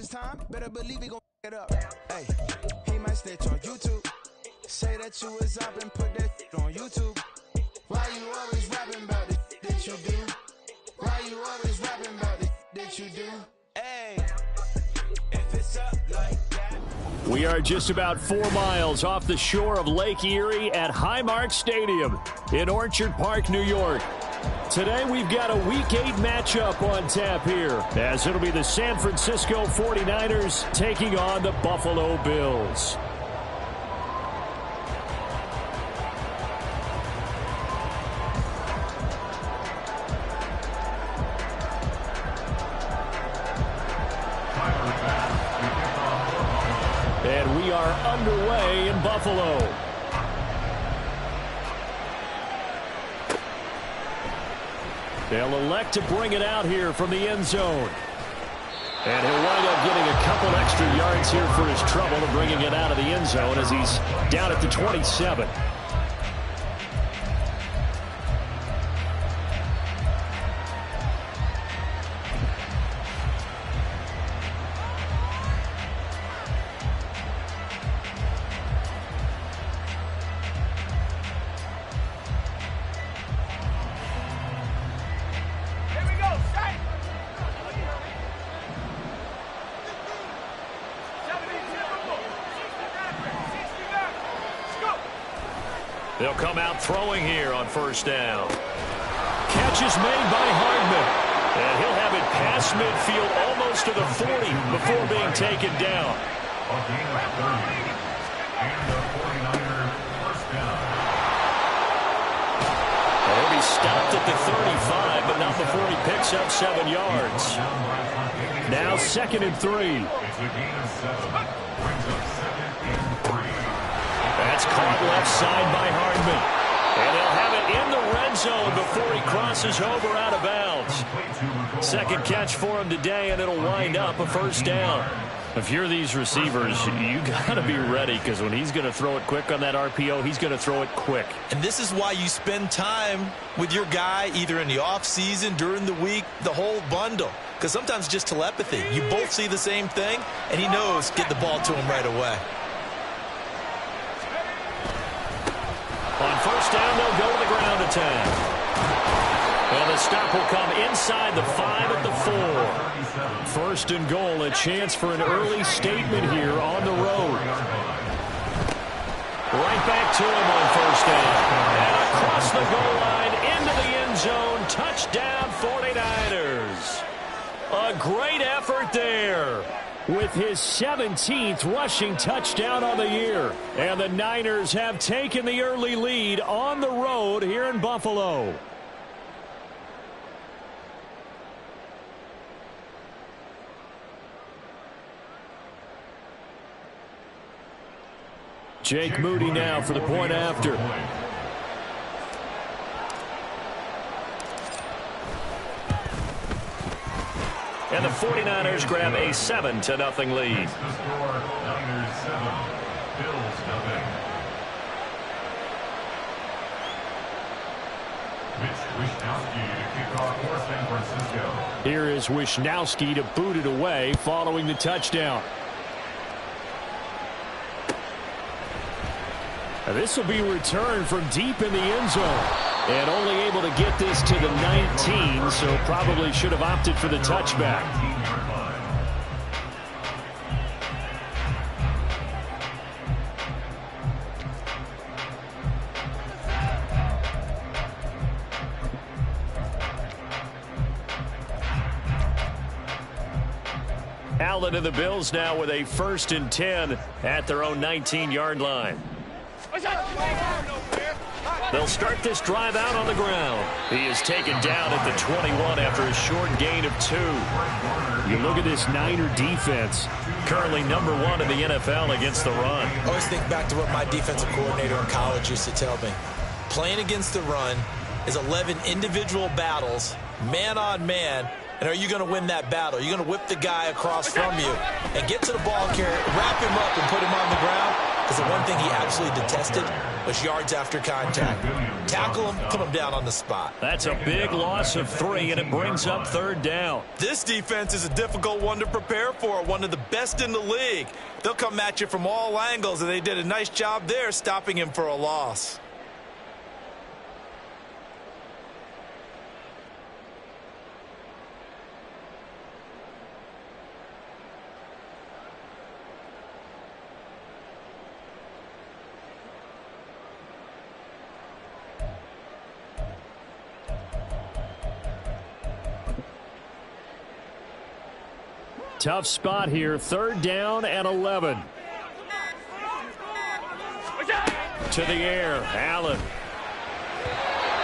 time, better believe he gon' it up. Hey, he might snitch on YouTube. Say that you was up and put that on YouTube. Why you always rapping about the that you do? Why you always rapping about the that you do? Hey, if it's up like that. We are just about 4 miles off the shore of Lake Erie at Highmark Stadium in Orchard Park, New York. Today we've got a Week 8 matchup on tap here, as it'll be the San Francisco 49ers taking on the Buffalo Bills. And we are underway in Buffalo. They'll elect to bring it out here from the end zone. And he'll wind up getting a couple extra yards here for his trouble of bringing it out of the end zone as he's down at the 27. They'll come out throwing here on first down. Catch is made by Hardman. And he'll have it past midfield almost to the 40 before being taken down. He'll be stopped at the 35, but not before he picks up 7 yards. Now 2nd and 3. That's caught left side by Hardman. And they'll have it in the red zone before he crosses over out of bounds. Second catch for him today, and it'll wind up a first down. If you're these receivers, you got to be ready, because when he's going to throw it quick on that RPO, he's going to throw it quick. And this is why you spend time with your guy either in the offseason, during the week, the whole bundle. Because sometimes just telepathy. You both see the same thing, and he knows get the ball to him right away. On first down, they'll go to the ground attack. And the stop will come inside the 5 at the 4. First and goal, a chance for an early statement here on the road. Right back to him on first down. And across the goal line into the end zone. Touchdown 49ers. A great effort there, with his 17th rushing touchdown on the year. And the Niners have taken the early lead on the road here in Buffalo. Jake Moody now for the point after. And the 49ers grab a 7-0 lead. Here is Wishnowski to boot it away following the touchdown. Now this will be returned from deep in the end zone. And only able to get this to the 19, so probably should have opted for the touchback. Allen and the Bills now with a 1st and 10 at their own 19-yard line. They'll start this drive out on the ground. He is taken down at the 21 after a short gain of 2. You look at this Niner defense, currently number 1 in the NFL against the run. I always think back to what my defensive coordinator in college used to tell me. Playing against the run is 11 individual battles, man on man. And are you going to win that battle? You're going to whip the guy across from you and get to the ball carrier, wrap him up and put him on the ground. because the one thing he absolutely detested was yards after contact. Tackle him, put him down on the spot. That's a big loss of 3, and it brings up 3rd down. This defense is a difficult one to prepare for, one of the best in the league. They'll come at you from all angles, and they did a nice job there stopping him for a loss. Tough spot here, 3rd down and 11. To the air, Allen.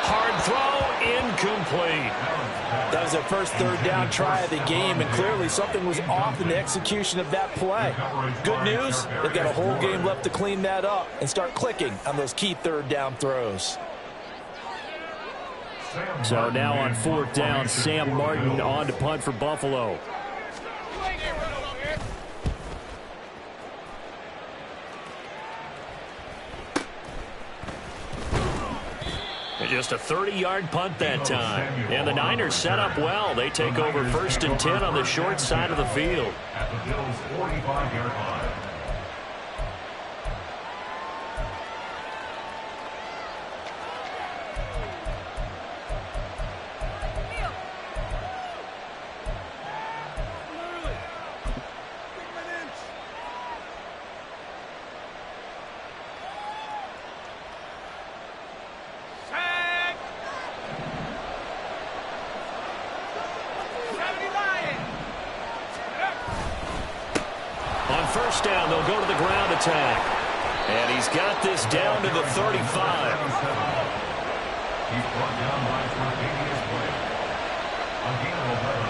Hard throw, incomplete. That was their first 3rd down try of the game, and clearly something was off in the execution of that play. Good news, they've got a whole game left to clean that up and start clicking on those key 3rd down throws. So now on 4th down, Sam Martin on to punt for Buffalo. Just a 30-yard punt that time. And the Niners set up well. They take over 1st and 10 on the short side of the field. At the Bills' 45-yard line. Down, they'll go to the ground attack. And he's got this down to the 35. He's brought down by previous play. Again, on the play.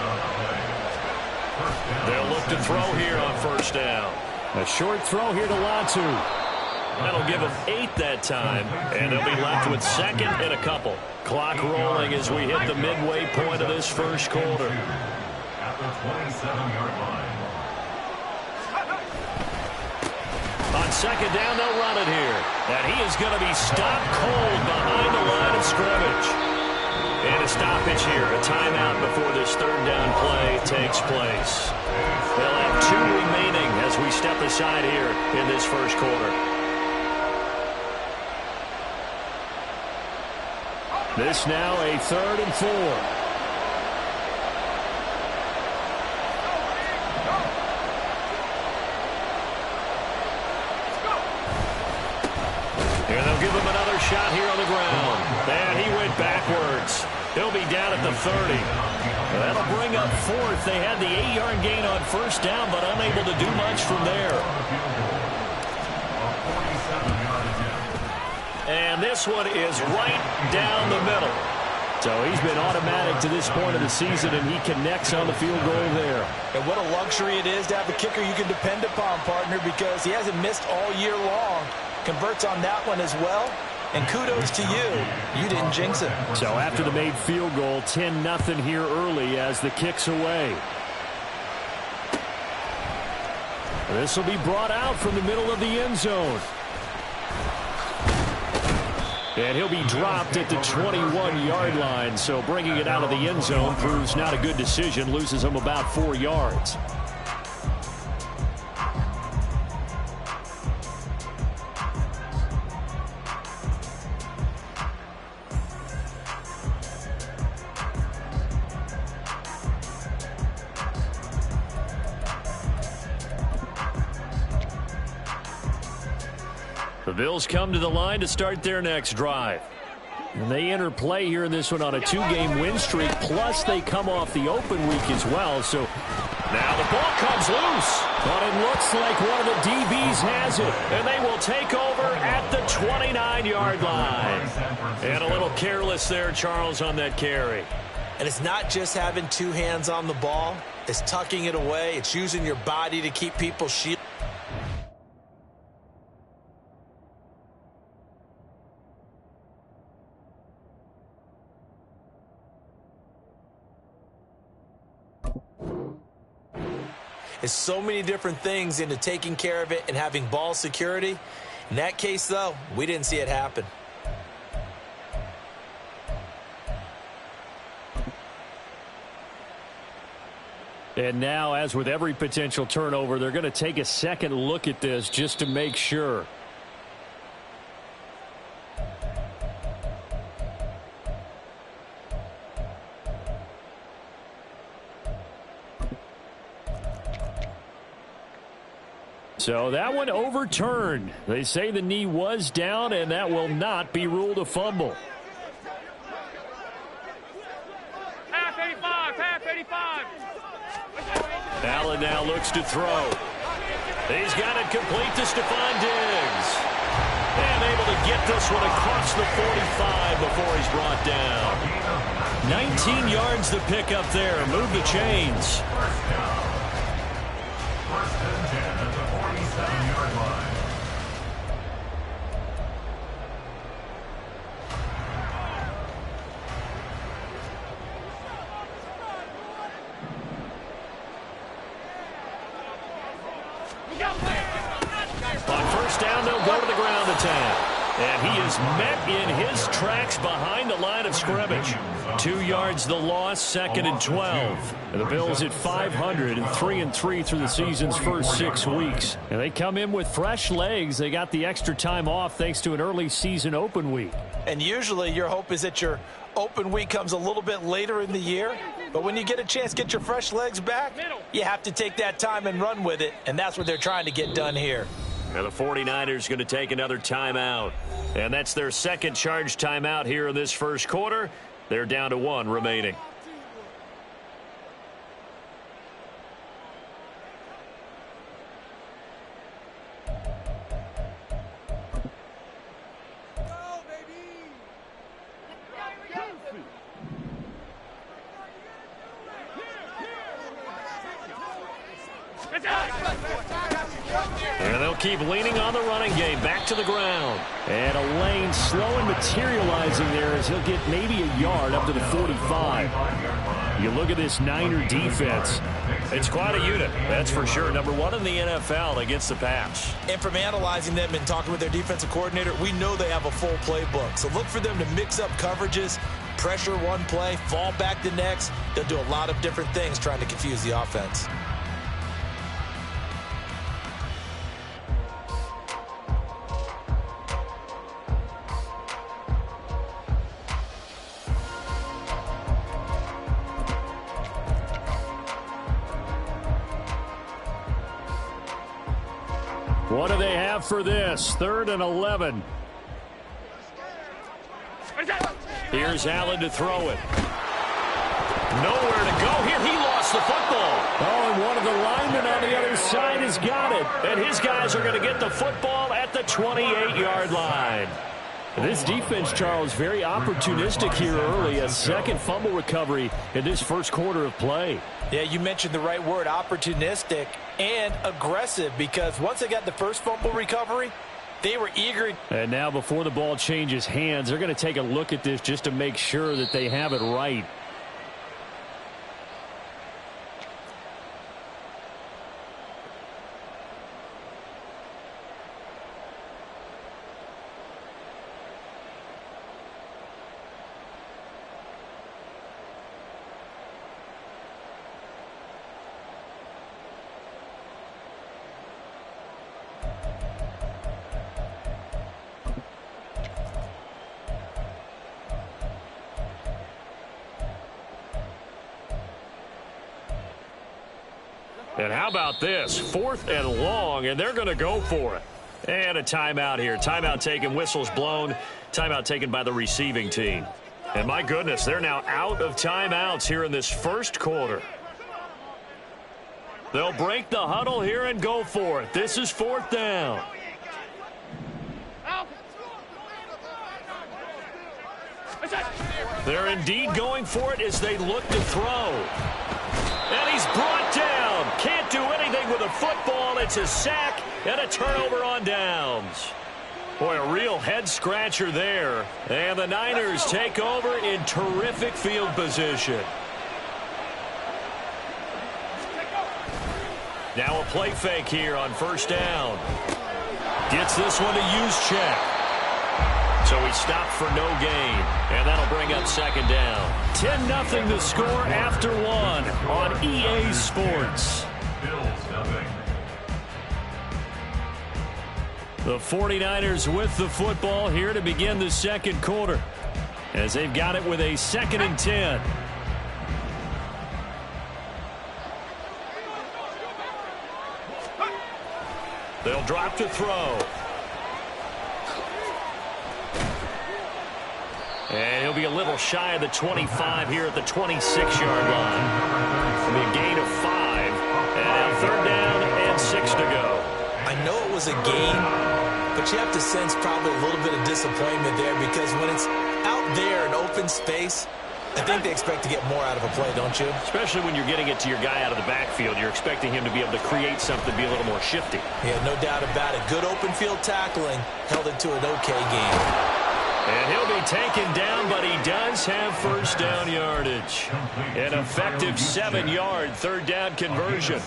First down. They'll look to throw here on 1st down. A short throw here to Latu. That'll give him 8 that time, and they'll be left with 2nd and a couple. Clock rolling as we hit the midway point of this 1st quarter. At the 27-yard line. On 2nd down, they'll run it here. And he is going to be stopped cold behind the line of scrimmage. And a stoppage here, a timeout before this 3rd down play takes place. They'll have 2 remaining as we step aside here in this 1st quarter. This now a 3rd and 4. Give him another shot here on the ground. And he went backwards. He'll be down at the 30. That'll bring up 4th. They had the 8-yard gain on 1st down, but unable to do much from there. And this one is right down the middle. So he's been automatic to this point of the season, and he connects on the field goal there. And what a luxury it is to have a kicker you can depend upon, partner, because he hasn't missed all year long. Converts on that one as well, and kudos to you. You didn't jinx it. So after the made field goal, 10-0 here early as the kick's away. This will be brought out from the middle of the end zone. And he'll be dropped at the 21-yard line, so bringing it out of the end zone proves not a good decision, loses him about 4 yards. The Bills come to the line to start their next drive. And they enter play here in this one on a 2-game win streak, plus they come off the open week as well. So now the ball comes loose, but it looks like one of the DBs has it, and they will take over at the 29-yard line. And a little careless there, Charles, on that carry. And it's not just having 2 hands on the ball. It's tucking it away. It's using your body to keep people shielded. There's so many different things into taking care of it and having ball security. In that case, though, we didn't see it happen. And now, as with every potential turnover, they're going to take a second look at this just to make sure. So that one overturned. They say the knee was down, and that will not be ruled a fumble. Half 85. Allen now looks to throw. He's got it complete to Stephon Diggs. And able to get this one across the 45 before he's brought down. 19 yards to pick up there. Move the chains. First and 10 at the 47-yard line. On first down, they'll go to the ground attack. And he is met in his tracks behind the line of scrimmage. 2 yards the loss, 2nd and 12. And the Bills at 500 and 3-3 through the season's first 6 weeks. And they come in with fresh legs. They got the extra time off thanks to an early season open week. And usually your hope is that your open week comes a little bit later in the year. But when you get a chance to get your fresh legs back, you have to take that time and run with it. And that's what they're trying to get done here. Now the 49ers going to take another timeout. And that's their second charge timeout here in this first quarter. They're down to 1 remaining. And they'll keep leaning on the running game. Back to the ground. And a lane slow and materializing there as he'll get maybe a yard up to the 45. You look at this Niner defense. It's quite a unit, that's for sure. Number 1 in the NFL against the pass. And from analyzing them and talking with their defensive coordinator, we know they have a full playbook. So look for them to mix up coverages, pressure one play, fall back the next. They'll do a lot of different things trying to confuse the offense. What do they have for this? 3rd and 11. Here's Allen to throw it. Nowhere to go here. He lost the football. Oh, and one of the linemen on the other side has got it. And his guys are going to get the football at the 28-yard line. This defense, Charles, very opportunistic here early. A second fumble recovery in this first quarter of play. Yeah, you mentioned the right word, opportunistic and aggressive, because once they got the first fumble recovery, they were eager. And now before the ball changes hands, they're going to take a look at this just to make sure that they have it right. And how about this? 4th and long, and they're going to go for it. And a timeout here. Timeout taken, whistles blown. Timeout taken by the receiving team. And my goodness, they're now out of timeouts here in this first quarter. They'll break the huddle here and go for it. This is 4th down. They're indeed going for it as they look to throw. And he's brought down. Can't do anything with a football. It's a sack and a turnover on downs. Boy, a real head-scratcher there. And the Niners take over in terrific field position. Now a play fake here on first down. Gets this one to Juszczyk. So he stopped for no gain, and that'll bring up second down. 10-0 the score after one on EA Sports. Bills nothing. The 49ers with the football here to begin the second quarter, as they've got it with a 2nd and 10. They'll drop to throw. And he'll be a little shy of the 25 here at the 26-yard line. It'll be a gain of 5. And now 3rd down and 6 to go. I know it was a gain, but you have to sense probably a little bit of disappointment there, because when it's out there in open space, I think they expect to get more out of a play, don't you? Especially when you're getting it to your guy out of the backfield. You're expecting him to be able to create something, be a little more shifty. Yeah, no doubt about it. Good open field tackling held it to an okay game. And he'll be taken down, but he does have first down yardage. An effective 7-yard 3rd down conversion.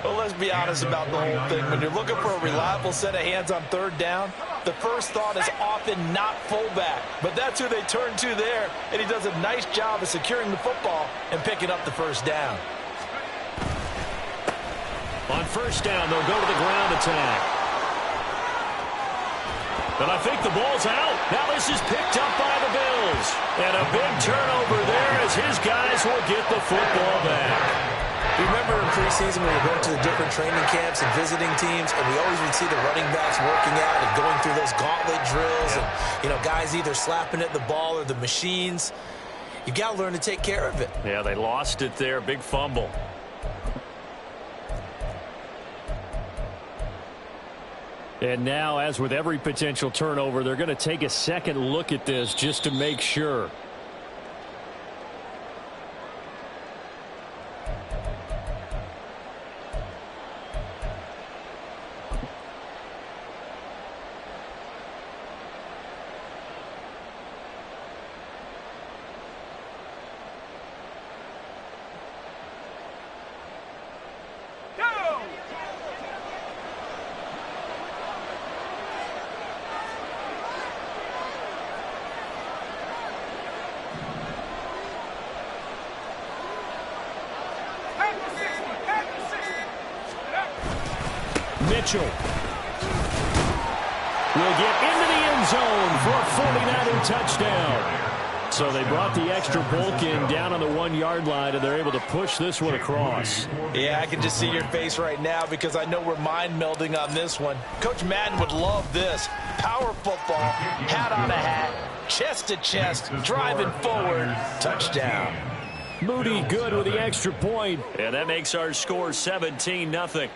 Well, let's be honest about the whole thing. When you're looking for a reliable set of hands on 3rd down, the first thought is often not fullback. But that's who they turn to there, and he does a nice job of securing the football and picking up the first down. On first down, they'll go to the ground attack. But I think the ball's out. Now this is picked up by the Bills. And a big turnover there as his guys will get the football back. Remember in preseason when we were going to the different training camps and visiting teams, and we always would see the running backs working out and going through those gauntlet drills, and, you know, guys either slapping at the ball or the machines. You got to learn to take care of it. Yeah, they lost it there. Big fumble. And now, as with every potential turnover, they're going to take a second look at this just to make sure. Mitchell will get into the end zone for a 49er touchdown. So they brought the extra bulk in down on the 1-yard line, and they're able to push this one across. Yeah, I can just see your face right now because I know we're mind melding on this one. Coach Madden would love this. Power football, hat on a hat, chest to chest, driving forward, touchdown. Moody good with the extra point, and that makes our score 17-0.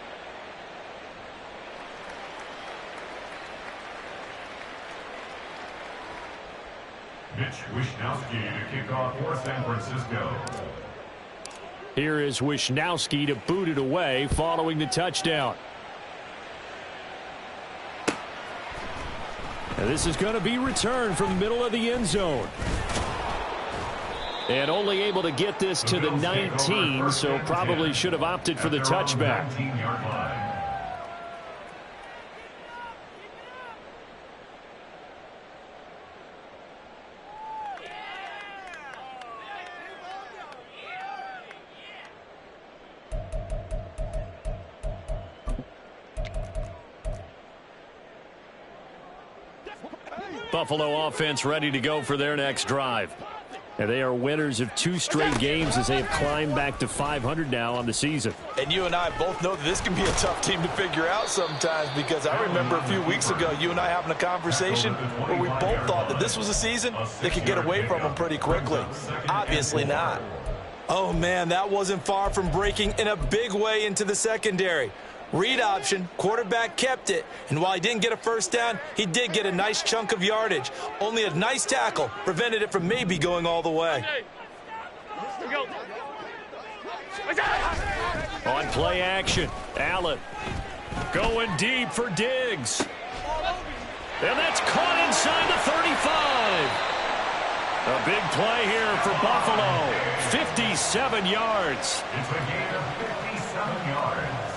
Mitch Wishnowski to kick off for San Francisco. Here is Wishnowski to boot it away following the touchdown. And this is going to be returned from the middle of the end zone. And only able to get this to the 19, so probably should have opted for the touchback. 19-yard line. Buffalo offense ready to go for their next drive. And they are winners of 2 straight games as they have climbed back to 500 now on the season. And you and I both know that this can be a tough team to figure out sometimes, because I remember a few weeks ago you and I having a conversation where we both thought that this was a season that could get away from them pretty quickly. Obviously not. Oh, man, that wasn't far from breaking in a big way into the secondary. Read option, quarterback kept it, and while he didn't get a first down, he did get a nice chunk of yardage. Only a nice tackle prevented it from maybe going all the way. On play action, Allen going deep for Diggs. And that's caught inside the 35. A big play here for Buffalo. 57 yards. It's a gain of 57 yards.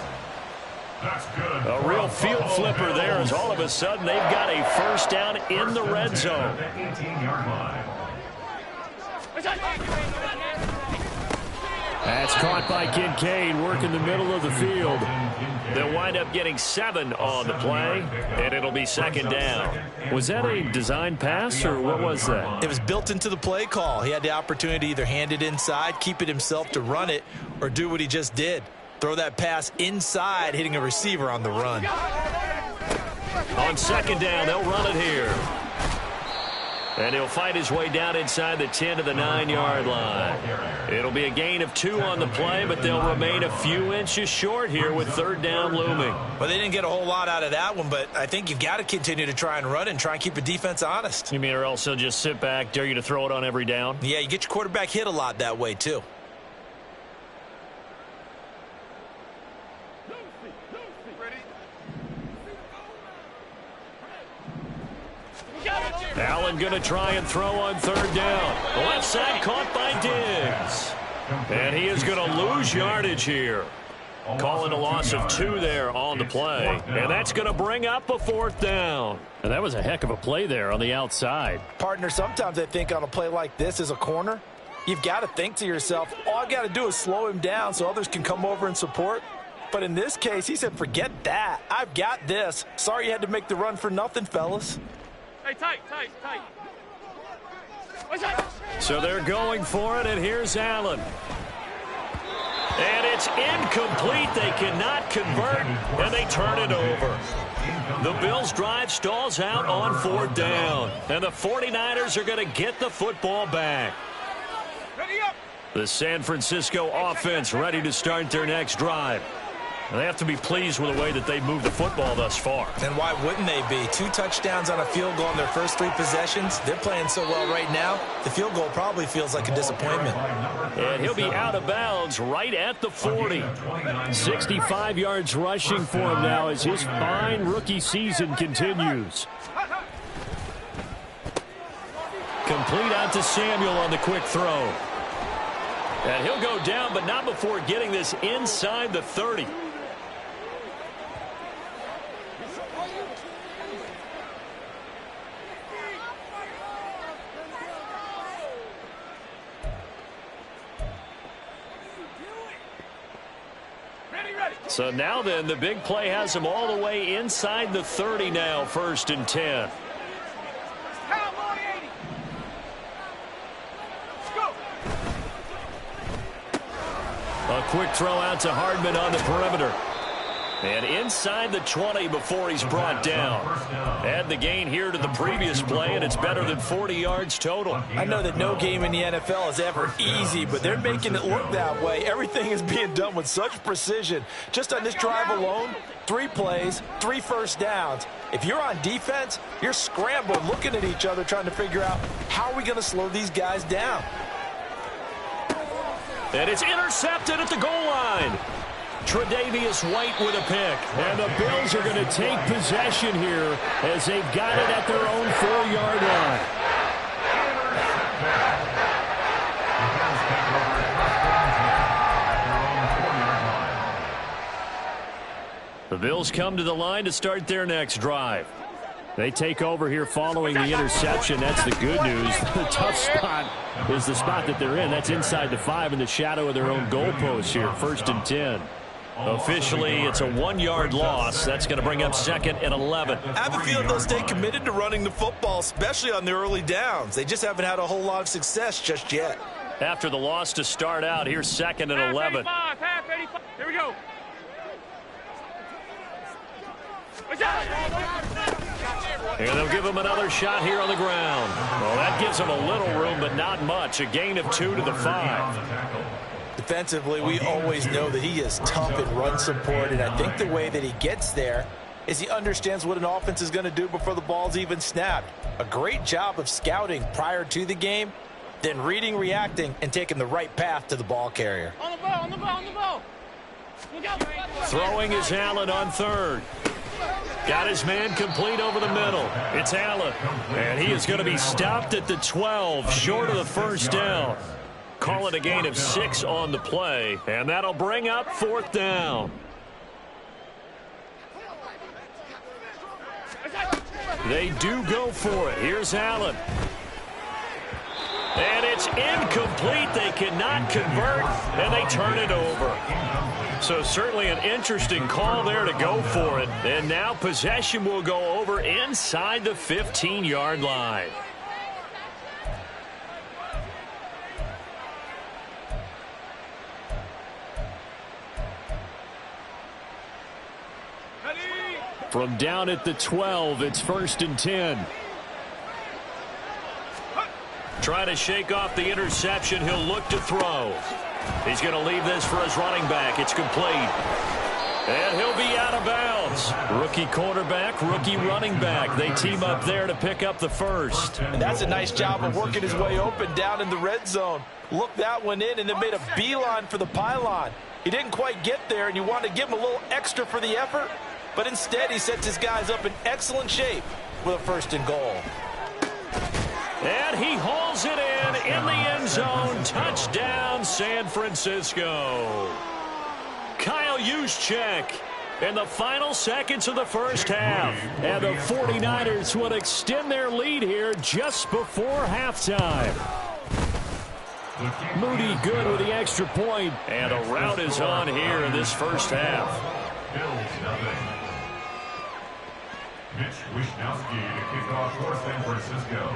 That's good. A real field flipper there as all of a sudden they've got a first down in the red zone. 18-yard line. That's caught by Kincaid, working the middle of the field. They'll wind up getting 7 on the play, and it'll be second down. Was that a design pass, or what was that? It was built into the play call. He had the opportunity to either hand it inside, keep it himself to run it, or do what he just did. Throw that pass inside, hitting a receiver on the run. On second down, they'll run it here. And he'll fight his way down inside the 10 to the 9-yard line. It'll be a gain of 2 on the play, but they'll remain a few inches short here with third down looming. Well, they didn't get a whole lot out of that one, but I think you've got to continue to try and run and try and keep the defense honest. You mean or else they'll just sit back, dare you to throw it on every down? Yeah, you get your quarterback hit a lot that way, too. Allen going to try and throw on third down. Left side caught by Diggs. And he is going to lose yardage here. Calling a loss of 2 there on the play. And that's going to bring up a fourth down. And that was a heck of a play there on the outside. Partner, sometimes I think on a play like this as a corner, you've got to think to yourself, all I've got to do is slow him down so others can come over and support. But in this case, he said, forget that. I've got this. Sorry you had to make the run for nothing, fellas. Hey, tight. So they're going for it, and here's Allen. And it's incomplete. They cannot convert, and they turn it over. The Bills' drive stalls out on fourth down, and the 49ers are going to get the football back. Ready up. The San Francisco offense ready to start their next drive. They have to be pleased with the way that they moved the football thus far. And why wouldn't they be? 2 touchdowns on a field goal in their first 3 possessions. They're playing so well right now, the field goal probably feels like a disappointment. And he'll be out of bounds right at the 40. 65 yards rushing for him now as his fine rookie season continues. Complete out to Samuel on the quick throw. And he'll go down, but not before getting this inside the 30. So now then, the big play has him all the way inside the 30 now, 1st and 10. A quick throw out to Hardman on the perimeter. And inside the 20 before he's brought down. Add the gain here to the previous play, and it's better than 40 yards total. I know that no game in the NFL is ever easy, but they're making it look that way. Everything is being done with such precision. Just on this drive alone, 3 plays, 3 first downs. If you're on defense, you're scrambling, looking at each other, trying to figure out how are we going to slow these guys down. And it's intercepted at the goal line. Tre'Davious White with a pick. And the Bills are going to take possession here as they've got it at their own 4-yard line. The Bills come to the line to start their next drive. They take over here following the interception. That's the good news. The tough spot is the spot that they're in. That's inside the 5 in the shadow of their own goalpost here, 1st and 10. Officially, it's a 1-yard loss. That's going to bring up 2nd and 11. I have a feeling they'll stay committed to running the football, especially on the early downs. They just haven't had a whole lot of success just yet. After the loss to start out, here's 2nd and 11. Half 85. Here we go. And they'll give him another shot here on the ground. Well, that gives him a little room, but not much. A gain of 2 to the 5. Defensively, we always know that he is tough in run support, and I think the way that he gets there is he understands what an offense is going to do before the ball's even snapped. A great job of scouting prior to the game, then reading, reacting, and taking the right path to the ball carrier. On the ball, on the ball, on the ball. Throwing is Allen on 3rd. Got his man complete over the middle. It's Allen. And he is going to be stopped at the 12, short of the first down. Call it a gain of 6 on the play. And that'll bring up 4th down. They do go for it. Here's Allen. And it's incomplete. They cannot convert, and they turn it over. So certainly an interesting call there to go for it. And now possession will go over inside the 15-yard line. From down at the 12, it's 1st and 10. Trying to shake off the interception. He'll look to throw. He's going to leave this for his running back. It's complete. And he'll be out of bounds. Rookie quarterback, rookie running back. They team up there to pick up the first. And that's a nice job of working his way open down in the red zone. Looked that one in and then made a beeline for the pylon. He didn't quite get there, and you wanted to give him a little extra for the effort. But instead, he sets his guys up in excellent shape with a 1st and goal. And he hauls it in the end zone. Touchdown, San Francisco. Kyle Juszczyk in the final seconds of the first half. And the 49ers will extend their lead here just before halftime. Moody good with the extra point. And a rout is on here in this first half. Bills nothing. Mitch Wishnowsky to kick off for San Francisco.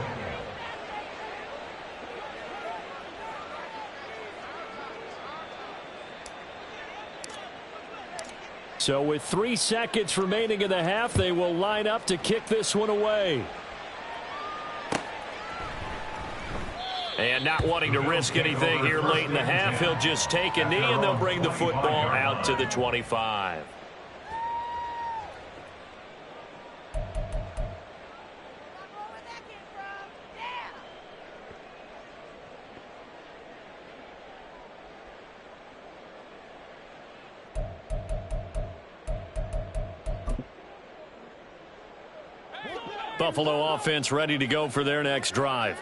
So with 3 seconds remaining in the half, they will line up to kick this one away. And not wanting to risk anything here late in the half, he'll just take a knee and they'll bring the football out to the 25. Buffalo offense ready to go for their next drive.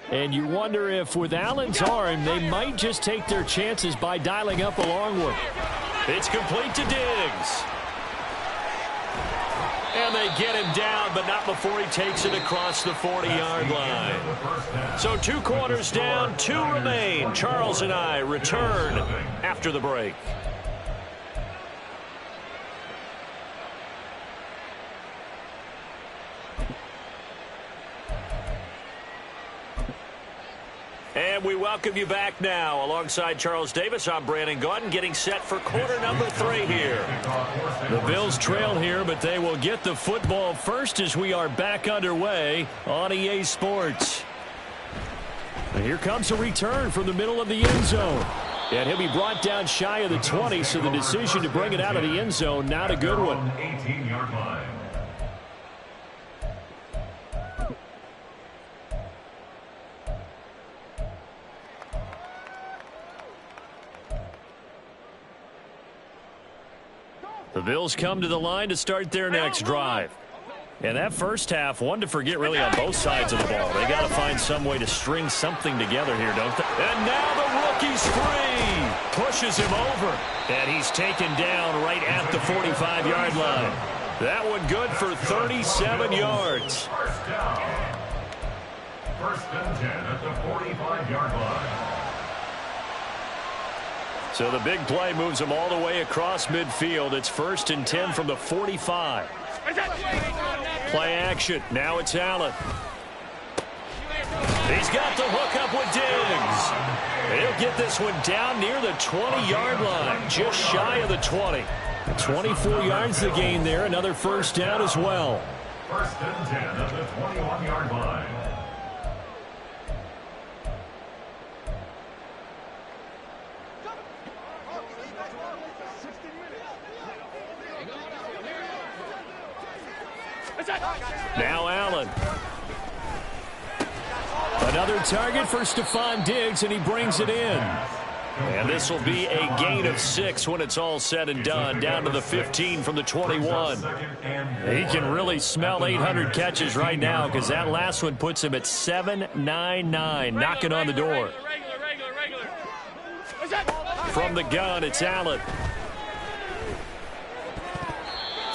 And you wonder if with Allen's arm, they might just take their chances by dialing up a long one. It's complete to Diggs. And they get him down, but not before he takes it across the 40-yard line. So 2 quarters down, 2 remain. Charles and I return after the break. And we welcome you back now. Alongside Charles Davis, I'm Brandon Gaudin, getting set for quarter number 3 here. The Bills trail here, but they will get the football first as we are back underway on EA Sports. And here comes a return from the middle of the end zone. And he'll be brought down shy of the 20, so the decision to bring it out of the end zone, not a good one. 18-yard line. The Bills come to the line to start their next drive. And that first half, one to forget really on both sides of the ball. They got to find some way to string something together here, don't they? And now the rookie's free. Pushes him over. And he's taken down right at the 45-yard line. That one good for 37 yards. First down. 1st and 10 at the 45-yard line. So the big play moves them all the way across midfield. It's 1st and 10 from the 45. Play action. Now it's Allen. He's got the hook up with Diggs. He'll get this one down near the 20-yard line, just shy of the 20. 24 yards to gain there. Another first down as well. 1st and 10 at the 21-yard line. Now Allen. Another target for Stephon Diggs, and he brings it in. And this will be a gain of 6 when it's all said and done, down to the 15 from the 21. He can really smell 800 catches right now because that last one puts him at 799, knocking on the door. From the gun, it's Allen.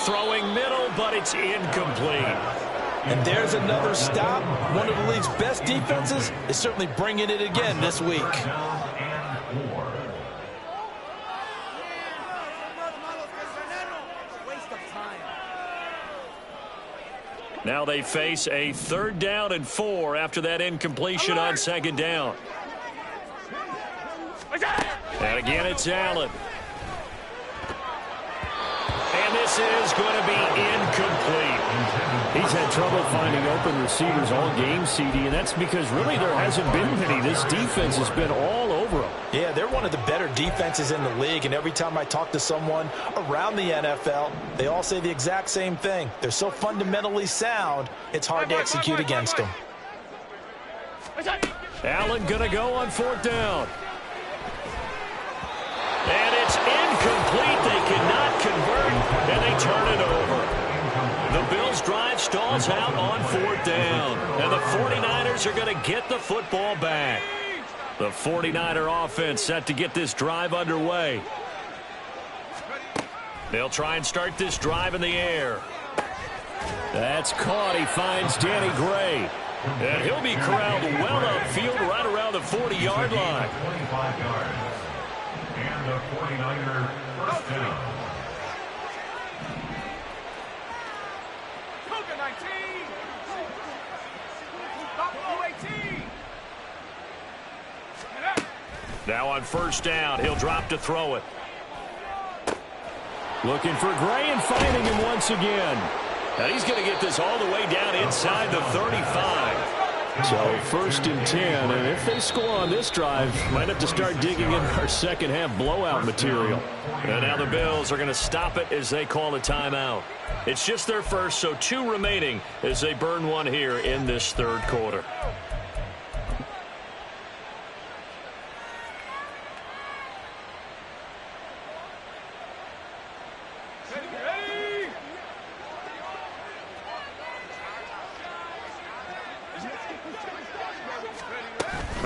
Throwing middle, but it's incomplete. And there's another stop. One of the league's best defenses is certainly bringing it again this week. Now they face a 3rd down and 4 after that incompletion on 2nd down. And again, it's Allen. And this is going to be incomplete. He's had trouble finding open receivers all game, CD, and that's because really there hasn't been many. This defense has been all over them. Yeah, they're one of the better defenses in the league, and every time I talk to someone around the NFL, they all say the exact same thing. They're so fundamentally sound, it's hard to execute against them. Allen going to go on 4th down. And it's incomplete. They cannot convert, and they turn it over. The Bills' drive stalls out on 4th down, and the 49ers are going to get the football back. The 49er offense set to get this drive underway. They'll try and start this drive in the air. That's caught. He finds Danny Gray. And he'll be corralled well upfield right around the 40-yard line. 25 yards. And the 49er first down. Cougar 19. Now on 1st down, he'll drop to throw it. Looking for Gray and finding him once again. And he's going to get this all the way down inside the 35. So 1st and 10, and if they score on this drive, might have to start digging in our second half blowout material. And now the Bills are going to stop it as they call a timeout. It's just their first, so 2 remaining as they burn one here in this 3rd quarter.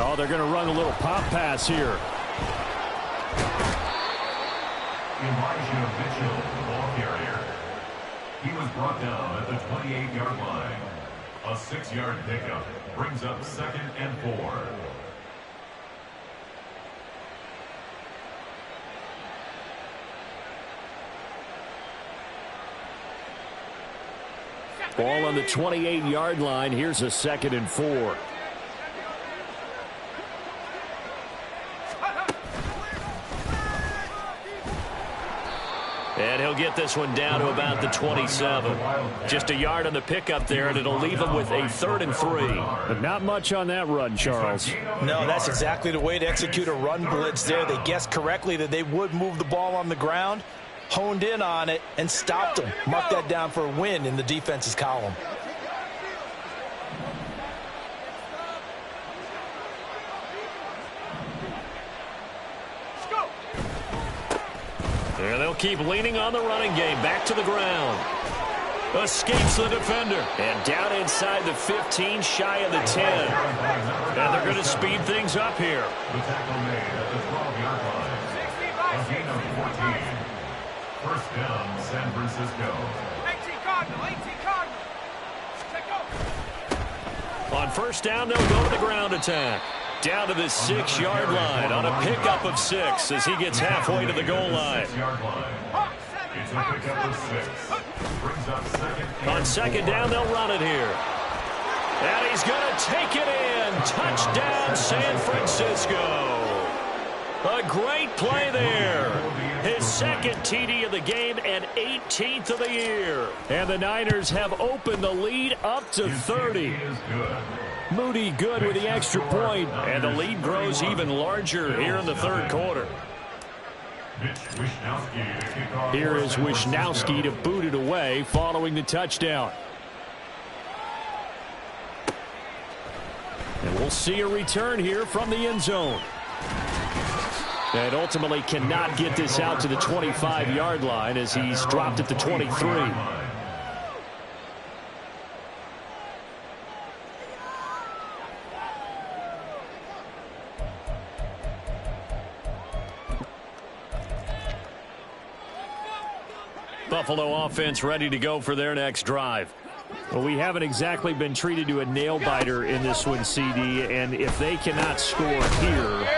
Oh, they're going to run a little pop pass here. Elijah Mitchell, the ball carrier. He was brought down at the 28-yard line. A 6-yard pickup brings up 2nd and 4. Ball on the 28-yard line. Here's a 2nd and 4. And he'll get this one down to about the 27. Just a yard on the pickup there, and it'll leave him with a 3rd and 3. But not much on that run, Charles. No, that's exactly the way to execute a run blitz there. They guessed correctly that they would move the ball on the ground, honed in on it, and stopped them. Mark that down for a win in the defense's column. And they'll keep leaning on the running game. Back to the ground. Escapes the defender. And down inside the 15, shy of the 10. And they're going to speed things up here. The tackle made at the 12-yard line. A gain of 14. First down, San Francisco. 18 Cardinal, 18 Cardinal. Take over. On 1st down, they'll go to the ground attack. Down to the 6-yard line on a pickup of 6 as he gets halfway to the goal line. It's a pickup of 6. Brings up 2nd. On 2nd down, they'll run it here. And he's going to take it in. Touchdown, San Francisco. A great play there. His 2nd TD of the game and 18th of the year. And the Niners have opened the lead up to 30. Moody good with the extra point. And the lead grows even larger here in the 3rd quarter. Here is Wishnowski to boot it away following the touchdown. And we'll see a return here from the end zone. And ultimately cannot get this out to the 25-yard line as he's dropped at the 23. Buffalo offense ready to go for their next drive. Well, we haven't exactly been treated to a nail-biter in this one, CD, and if they cannot score here,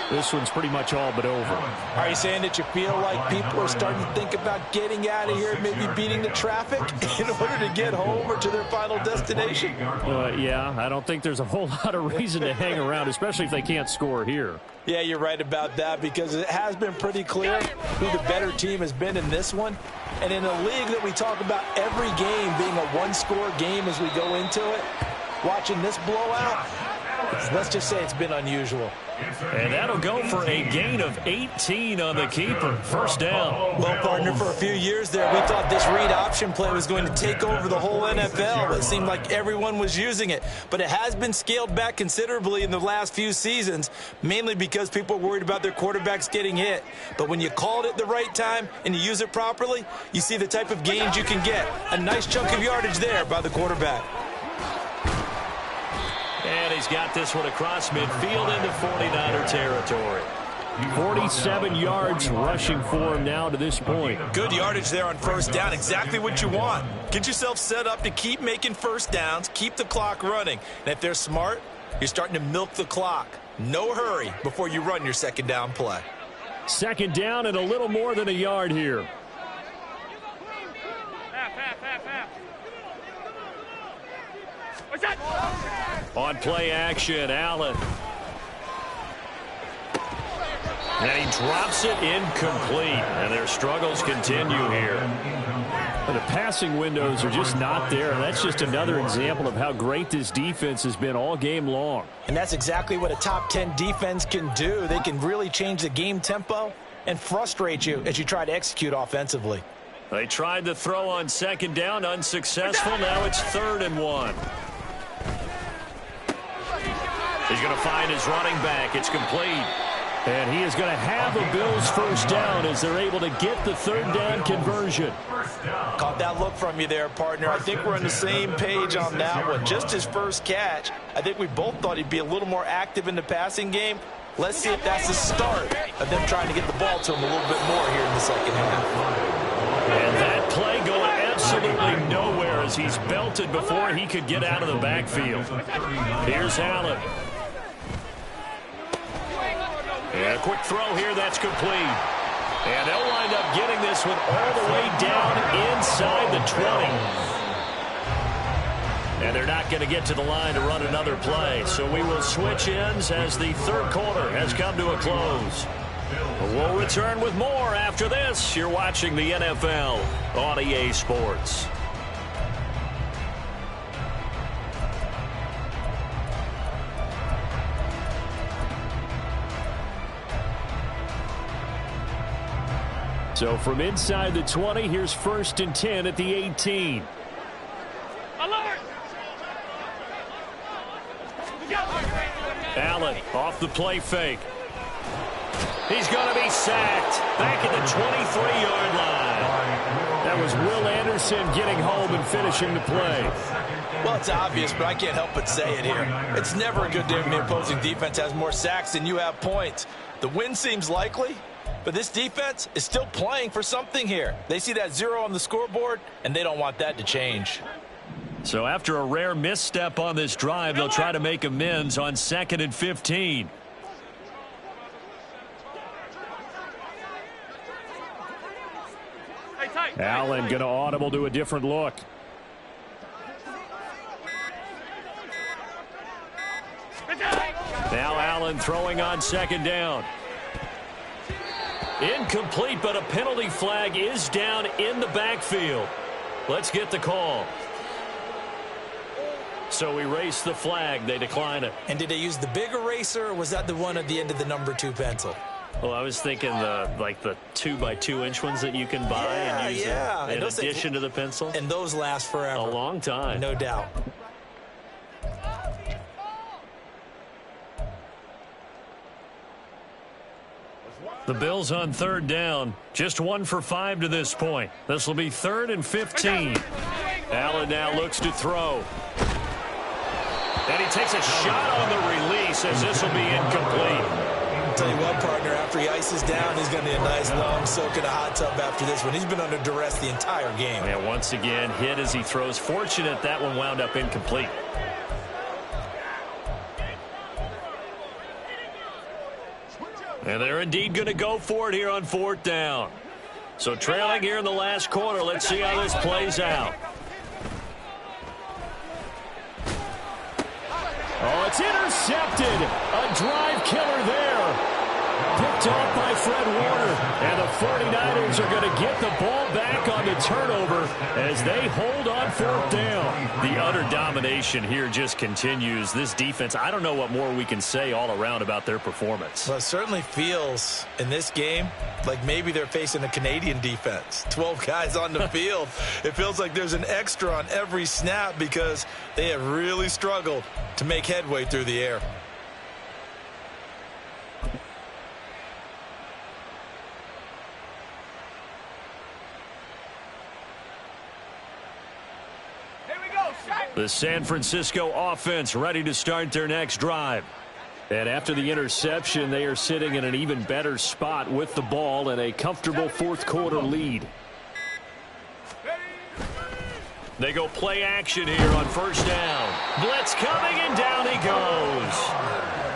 this one's pretty much all but over. Are you saying that you feel like people are starting to think about getting out of here, maybe beating the traffic in order to get home or to their final destination? Yeah, I don't think there's a whole lot of reason to hang around, especially if they can't score here. Yeah, you're right about that, because it has been pretty clear who the better team has been in this one. And in a league that we talk about every game being a one-score game as we go into it, watching this blowout, let's just say it's been unusual. And that'll go for a gain of 18 on the keeper. First down. Well, partner, for a few years there, we thought this read option play was going to take over the whole NFL. It seemed like everyone was using it. But it has been scaled back considerably in the last few seasons, mainly because people are worried about their quarterbacks getting hit. But when you call it at the right time and you use it properly, you see the type of gains you can get. A nice chunk of yardage there by the quarterback. And he's got this one across midfield into 49er territory. 47 yards rushing for him now to this point. Good yardage there on first down. Exactly what you want. Get yourself set up to keep making first downs, keep the clock running. And if they're smart, you're starting to milk the clock. No hurry before you run your second down play. Second down and a little more than a yard here. On play action, Allen. And he drops it incomplete. And their struggles continue here. The passing windows are just not there. That's just another example of how great this defense has been all game long. And that's exactly what a top 10 defense can do. They can really change the game tempo and frustrate you as you try to execute offensively. They tried to throw on second down, unsuccessful. Now it's 3rd and 1. He's going to find his running back. It's complete. And he is going to have the Bills first down as they're able to get the 3rd down conversion. Caught that look from you there, partner. I think we're on the same page on that one. Just his first catch. I think we both thought he'd be a little more active in the passing game. Let's see if that's the start of them trying to get the ball to him a little bit more here in the second half. And that play going absolutely nowhere as he's belted before he could get out of the backfield. Here's Allen. And a quick throw here, that's complete. And they'll wind up getting this one all the way down inside the 20. And they're not going to get to the line to run another play. So we will switch ends as the third quarter has come to a close. We'll return with more after this. You're watching the NFL on EA Sports. So from inside the 20, here's 1st and 10 at the 18. Alert! Allen off the play fake. He's going to be sacked back at the 23-yard line. That was Will Anderson getting home and finishing the play. Well, it's obvious, but I can't help but say it here. It's never a good day when the opposing defense has more sacks than you have points. The win seems likely, but this defense is still playing for something here. They see that 0 on the scoreboard, and they don't want that to change. So after a rare misstep on this drive, they'll try to make amends on 2nd and 15. Allen going to audible to a different look. Now Allen throwing on 2nd down. Incomplete, but a penalty flag is down in the backfield. Let's get the call. So we race the flag. They decline it. And did they use the big eraser, or was that the one at the end of the number 2 pencil? Well, I was thinking the 2x2-inch ones that you can buy and use in addition to the pencil. And those last forever. A long time. No doubt. The Bills on 3rd down. Just 1 for 5 to this point. This will be 3rd and 15. Allen now looks to throw. And he takes a shot on the release as this will be incomplete. I'll tell you what, partner, after he ices down, he's going to need a nice long soak in a hot tub after this one. He's been under duress the entire game. Yeah, once again, hit as he throws. Fortunate that one wound up incomplete. And they're indeed going to go for it here on 4th down. So trailing here in the last quarter. Let's see how this plays out. Oh, it's intercepted. A drive killer there. Picked off by Fred Warner. And the 49ers are going to get the ball back on the turnover as they hold on 4th down. The utter domination here just continues. This defense, I don't know what more we can say all around about their performance. Well, it certainly feels in this game like maybe they're facing a Canadian defense. 12 guys on the field. It feels like there's an extra on every snap because they have really struggled to make headway through the air. The San Francisco offense ready to start their next drive. And after the interception, they are sitting in an even better spot with the ball and a comfortable 4th quarter lead. They go play action here on 1st down. Blitz coming, and down he goes.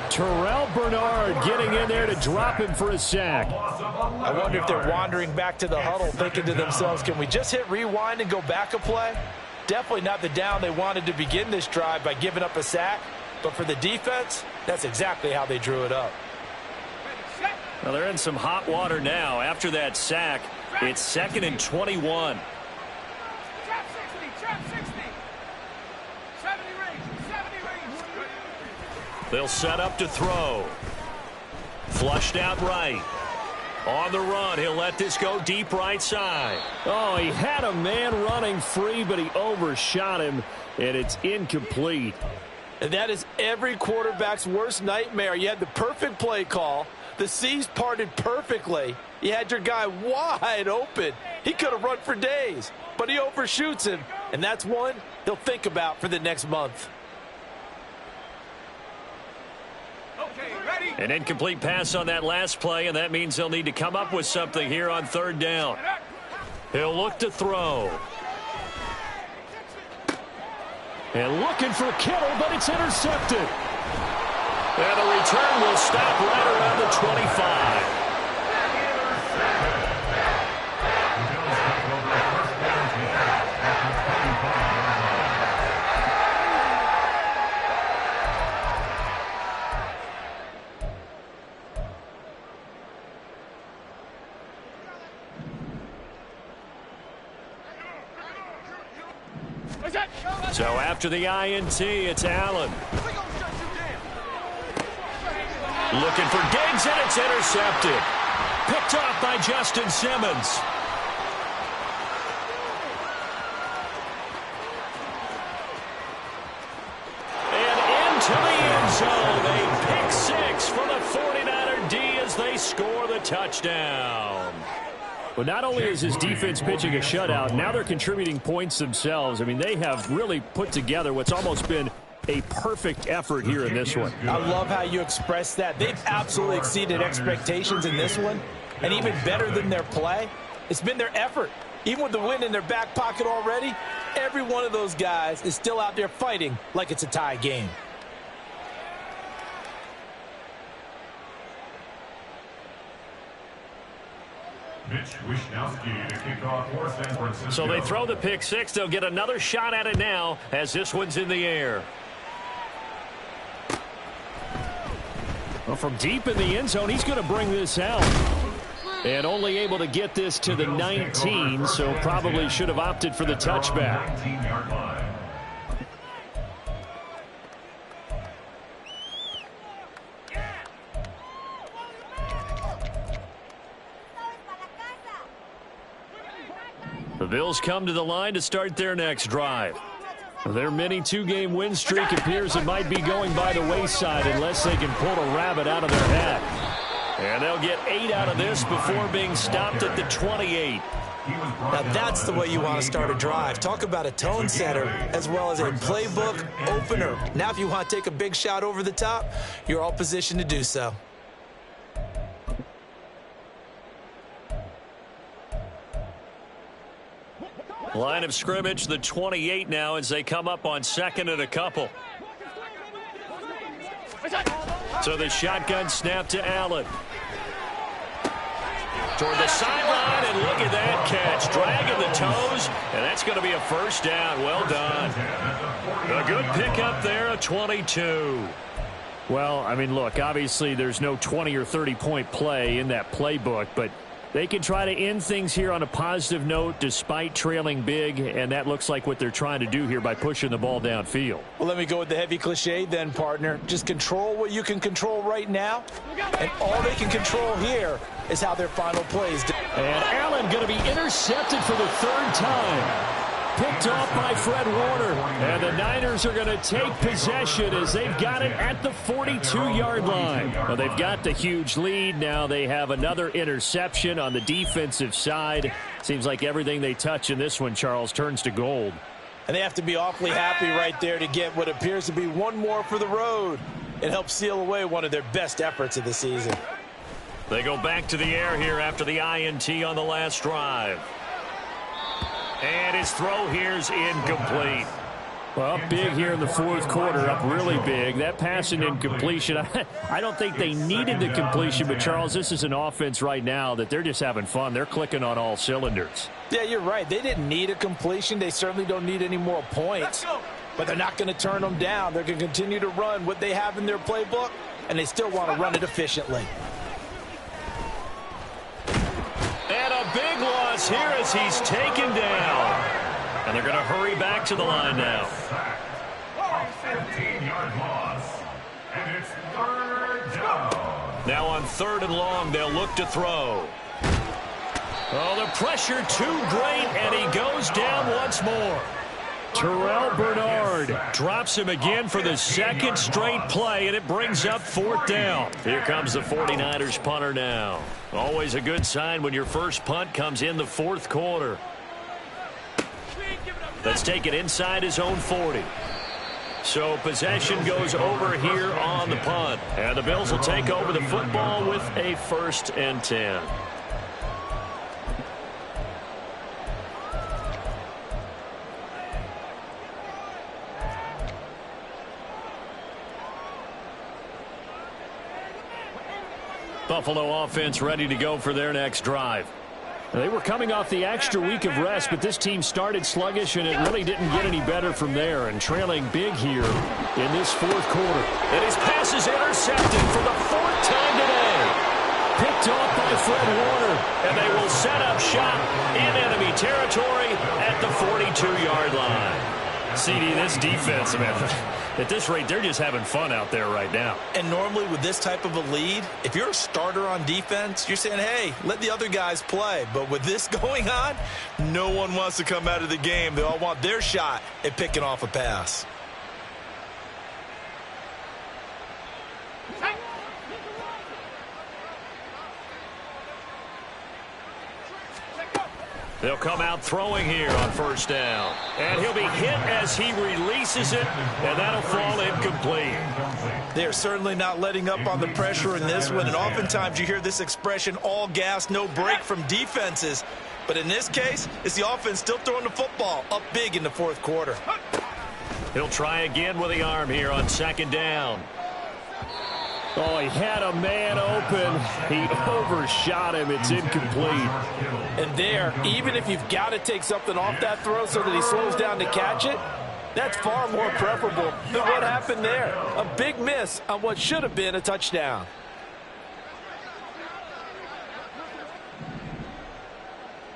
Terrell Bernard getting in there to drop him for a sack. I wonder if they're wandering back to the huddle thinking to themselves, can we just hit rewind and go back a play? Definitely not the down they wanted to begin this drive by giving up a sack. But for the defense, that's exactly how they drew it up. Well, they're in some hot water now. After that sack, it's 2nd and 21. Trap 60. 70 range. They'll set up to throw. Flushed out right. On the run, he'll let this go deep right side. Oh, he had a man running free, but he overshot him, and it's incomplete. And that is every quarterback's worst nightmare. You had the perfect play call. The seas parted perfectly. You had your guy wide open. He could have run for days, but he overshoots him, and that's one he'll think about for the next month. An incomplete pass on that last play, and that means they'll need to come up with something here on 3rd down. He'll look to throw. And looking for Kittle, but it's intercepted. And the return will stop right around the 25. So after the INT, it's Allen. Looking for Diggs, and it's intercepted. Picked off by Justin Simmons. And into the end zone. A pick 6 for the 49er D as they score the touchdown. But not only is his defense pitching a shutout, now they're contributing points themselves. I mean, they have really put together what's almost been a perfect effort here in this one. I love how you express that. They've absolutely exceeded expectations in this one. And even better than their play, it's been their effort. Even with the win in their back pocket already, every one of those guys is still out there fighting like it's a tie game. So they throw the pick 6. They'll get another shot at it now as this one's in the air. Well, from deep in the end zone, he's going to bring this out. And only able to get this to the 19, so probably should have opted for the touchback. The Bills come to the line to start their next drive. Their mini 2-game win streak appears it might be going by the wayside unless they can pull a rabbit out of their hat. And they'll get 8 out of this before being stopped at the 28. Now that's the way you want to start a drive. Talk about a tone setter as well as a playbook opener. Now if you want to take a big shot over the top, you're all positioned to do so. Line of scrimmage, the 28 now as they come up on second and a couple. So the shotgun snap to Allen. Toward the sideline, and look at that catch. Dragging the toes, and that's going to be a first down. Well done. A good pickup there, a 22. Well, I mean, look, obviously there's no 20 or 30-point play in that playbook, but they can try to end things here on a positive note despite trailing big, and that looks like what they're trying to do here by pushing the ball downfield. Well, let me go with the heavy cliche then, partner. Just control what you can control right now, and all they can control here is how their final plays. And Allen going to be intercepted for the third time. Picked off by Fred Warner. And the Niners are going to take possession as they've got it at the 42-yard line. Well, they've got the huge lead. Now they have another interception on the defensive side. Seems like everything they touch in this one, Charles, turns to gold. And they have to be awfully happy right there to get what appears to be one more for the road. It helps seal away one of their best efforts of the season. They go back to the air here after the INT on the last drive. And his throw here's incomplete. Well, big here in the fourth quarter, up really big. That pass and incompletion, I don't think they needed the completion, but, Charles, this is an offense right now that they're just having fun. They're clicking on all cylinders. Yeah, you're right. They didn't need a completion. They certainly don't need any more points. But they're not going to turn them down. They're going to continue to run what they have in their playbook, and they still want to run it efficiently. And a big loss here as he's taken down. And they're going to hurry back to the line now. 15-yard loss. And it's third down. Now on third and long, they'll look to throw. Oh, the pressure too great, and he goes down once more. Terrell Bernard drops him again for the second straight play, and it brings up fourth down. Here comes the 49ers punter now. Always a good sign when your first punt comes in the fourth quarter. Let's take it inside his own 40. So possession goes over here on the punt. And the Bills will take over the football with a 1st and 10. Buffalo offense ready to go for their next drive. They were coming off the extra week of rest, but this team started sluggish, and it really didn't get any better from there, and trailing big here in this fourth quarter. And his pass is intercepted for the 4th time today. Picked off by Fred Warner, and they will set up shop in enemy territory at the 42-yard line. CD, this defense, man, at this rate, they're just having fun out there right now. And normally with this type of a lead, if you're a starter on defense, you're saying, hey, let the other guys play. But with this going on, no one wants to come out of the game. They all want their shot at picking off a pass. They'll come out throwing here on first down. And he'll be hit as he releases it, and that'll fall incomplete. They're certainly not letting up on the pressure in this one, and oftentimes you hear this expression, all gas, no break from defenses. But in this case, it's the offense still throwing the football up big in the fourth quarter. He'll try again with the arm here on second down. Oh, he had a man open. He overshot him. It's incomplete. And there, even if you've got to take something off that throw so that he slows down to catch it, that's far more preferable than what happened there. A big miss on what should have been a touchdown.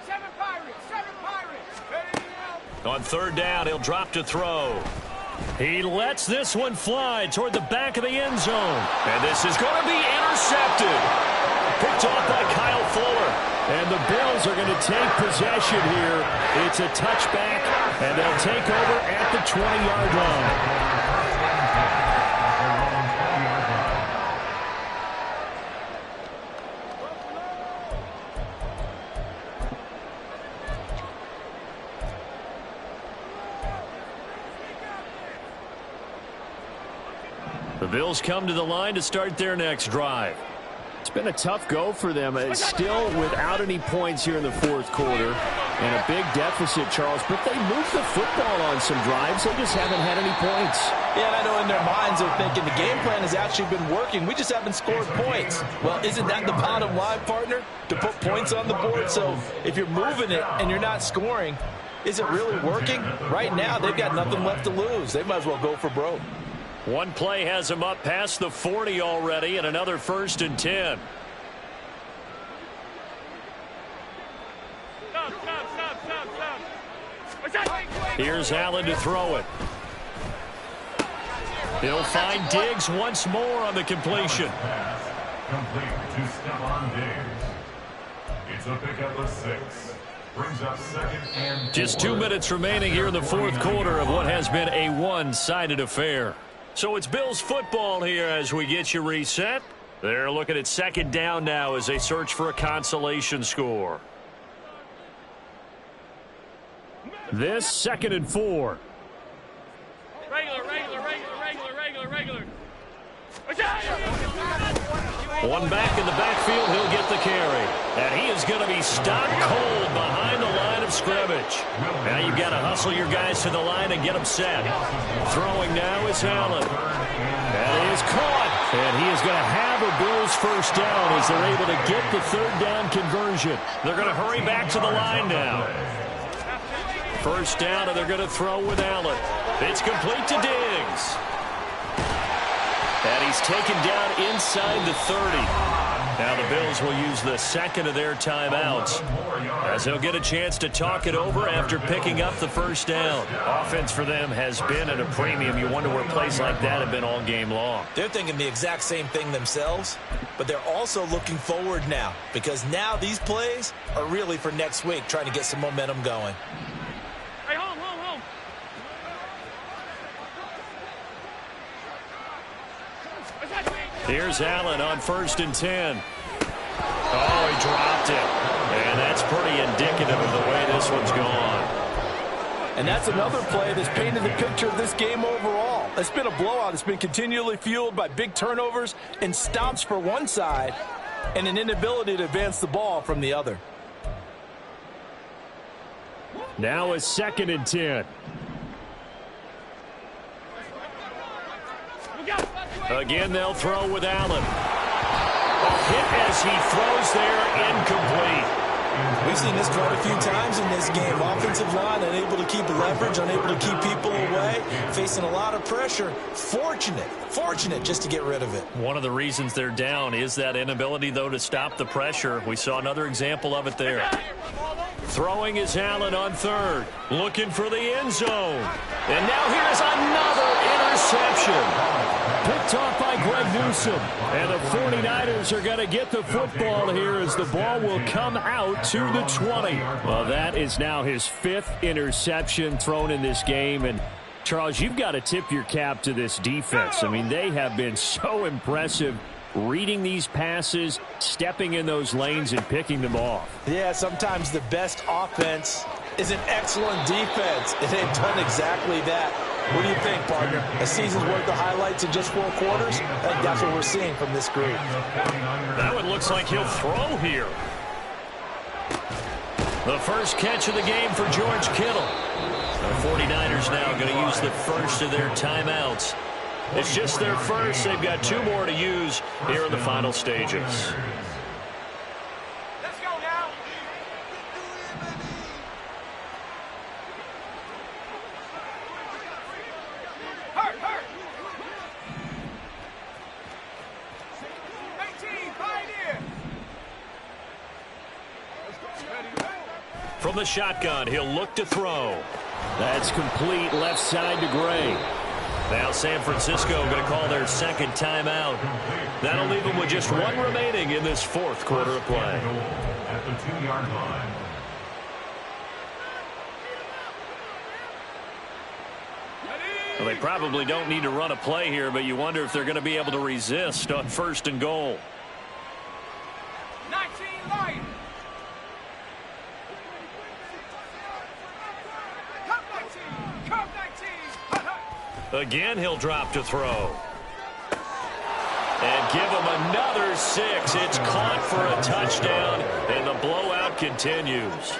Seven Pirates. On third down, he'll drop to throw. He lets this one fly toward the back of the end zone. And this is going to be intercepted. Picked off by Kyle Fuller. And the Bills are going to take possession here. It's a touchback, and they'll take over at the 20-yard line. The Bills come to the line to start their next drive. It's been a tough go for them. It's still without any points here in the fourth quarter. And a big deficit, Charles, but they moved the football on some drives. They just haven't had any points. Yeah, and I know in their minds they're thinking the game plan has actually been working. We just haven't scored points. Well, isn't that the bottom line, partner? To put points on the board? So if you're moving it and you're not scoring, is it really working? Right now, they've got nothing left to lose. They might as well go for broke. One play has them up past the 40 already, and another 1st and 10. Here's Allen to throw it. He'll find Diggs once more on the completion. Complete to Stephon Diggs. It's a pickup of 6. Brings up 2nd and 4. Just 2 minutes remaining here in the 4th quarter of what has been a one-sided affair. So it's Bills football here as we get you reset. They're looking at 2nd down now as they search for a consolation score. This 2nd and 4. Regular. One back in the backfield, he'll get the carry. And he is going to be stopped cold behind the line of scrimmage. Now you've got to hustle your guys to the line and get them set. Throwing now is Allen. That is caught. And he is going to have a Bills 1st down as they're able to get the 3rd down conversion. They're going to hurry back to the line now. 1st down, and they're going to throw with Allen. It's complete to Diggs. And he's taken down inside the 30. Now the Bills will use the 2nd of their timeouts as they'll get a chance to talk it over after picking up the 1st down. Offense for them has been at a premium. You wonder where plays like that have been all game long. They're thinking the exact same thing themselves, but they're also looking forward now because now these plays are really for next week, trying to get some momentum going. Hey, home. Here's Allen on 1st and 10. Oh, he dropped it. And that's pretty indicative of the way this one's gone. And that's another play that's painted the picture of this game overall. It's been a blowout. It's been continually fueled by big turnovers and stops for one side and an inability to advance the ball from the other. Now a 2nd and 10. Again, they'll throw with Allen. A hit as he throws there, incomplete. We've seen this quite a few times in this game. Offensive line unable to keep leverage, unable to keep people away, facing a lot of pressure. Fortunate just to get rid of it. One of the reasons they're down is that inability, though, to stop the pressure. We saw another example of it there. Throwing is Allen on 3rd. Looking for the end zone. And now here's another interception. Picked off by Greg Newsome. And the 49ers are going to get the football here as the ball will come out to the 20. Well, that is now his 5th interception thrown in this game. And, Charles, you've got to tip your cap to this defense. I mean, they have been so impressive reading these passes, stepping in those lanes, and picking them off. Yeah, sometimes the best offense is an excellent defense, and they've done exactly that. What do you think, partner? A season's worth of highlights in just 4 quarters? I think that's what we're seeing from this group. That one looks like he'll throw here. The first catch of the game for George Kittle. The 49ers now going to use the first of their timeouts. It's just their first. They've got 2 more to use here in the final stages. Let's go now. Hurt. 19, Pioneer. From the shotgun, he'll look to throw. That's complete left side to Gray. Now San Francisco going to call their 2nd timeout. That'll leave them with just 1 remaining in this 4th quarter of play. At the 2-yard line. Well, they probably don't need to run a play here, but you wonder if they're going to be able to resist on 1st and goal. 19 light. Come 19. Again, he'll drop to throw. And give him another 6. It's caught for a touchdown, and the blowout continues.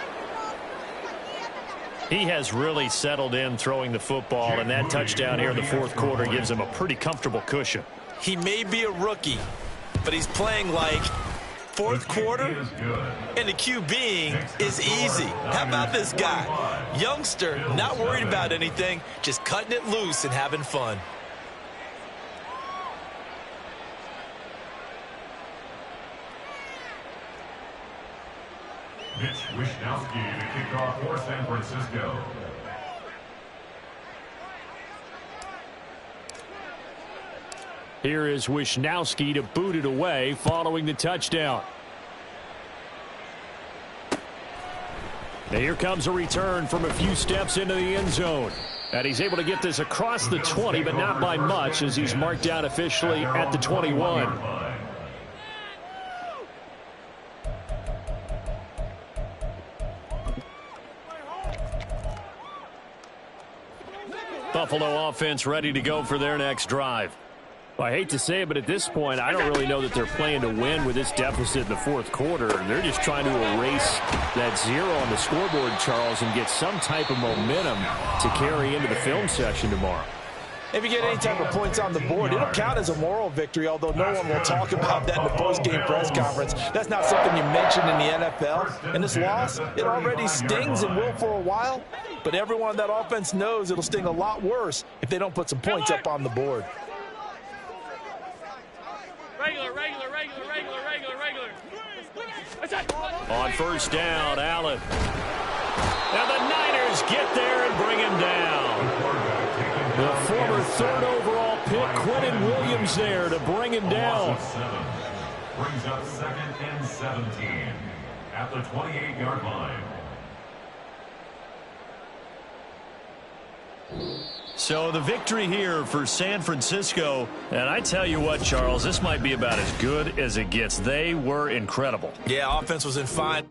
He has really settled in throwing the football, and that touchdown here in the fourth quarter gives him a pretty comfortable cushion. He may be a rookie, but he's playing like fourth quarter, and the QBing is easy. How about this guy? Youngster, not worried about anything, just cutting it loose and having fun. Mitch Wishnowsky to kick off for San Francisco. Here is Wishnowsky to boot it away following the touchdown. Now here comes a return from a few steps into the end zone. And he's able to get this across the 20, but not by much, as he's marked down officially at the 21. Buffalo offense ready to go for their next drive. Well, I hate to say it, but at this point, I don't really know that they're playing to win with this deficit in the fourth quarter. They're just trying to erase that 0 on the scoreboard, Charles, and get some type of momentum to carry into the film session tomorrow. If you get any type of points on the board, it'll count as a moral victory, although no one will talk about that in the post-game press conference. That's not something you mention in the NFL. And this loss, it already stings and will for a while, but everyone on that offense knows it'll sting a lot worse if they don't put some points up on the board. Regular. On first down, Allen. Now the Niners get there and bring him down. The former third overall pick, Quinnen Williams, there to bring him down. Brings up 2nd and 17 at the 28-yard line. So the victory here for San Francisco, and I tell you what, Charles, this might be about as good as it gets. They were incredible. Yeah, offense was in fine.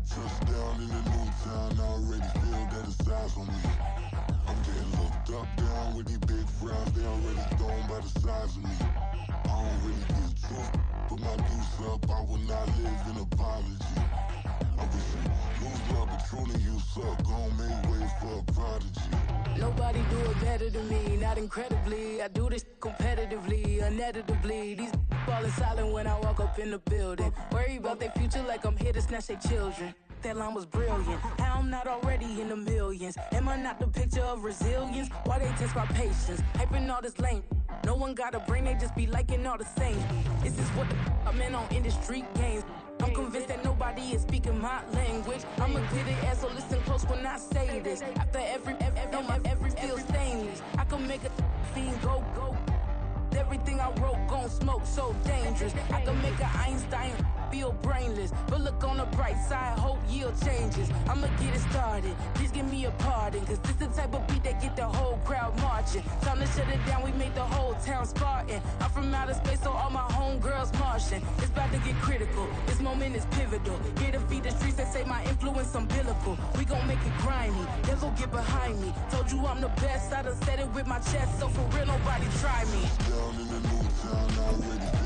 Touchdown in the new town, I already feel that it's eyes on me. I'm getting looked up, down with these big frowns, they already gone by the size of me. I don't really get truth, put my deuce up, I will not live in apology. I wish you lose love, but truly you suck, gon' make way for a prodigy. Nobody do it better than me, not incredibly. I do this competitively, uneditably. These falling silent when I walk up in the building. Worry about their future like I'm here to snatch their children. That line was brilliant. How I'm not already in the millions? Am I not the picture of resilience? Why they test my patience? Hyping all this lame. No one got a brain, they just be liking all the same. This is what the I'm in on industry games. I'm convinced that nobody is speaking my language. I'ma get it ass, so listen close when I say this. After every feel stainless. I can make a fiend go. Everything I wrote gon' smoke, so dangerous. I can make an Einstein feel brainless, but look on the bright side, hope yield changes. I'ma get it started, please give me a pardon, cause this the type of beat that get the whole crowd marching. Time to shut it down, we made the whole town Spartan. I'm from outer space, so all my homegirls Martian. It's about to get critical, this moment is pivotal. Here to feed the streets that say my influence umbilical. We gon' make it grimy, never get behind me. Told you I'm the best, I done said it with my chest, so for real nobody try me. Down in the new town, I already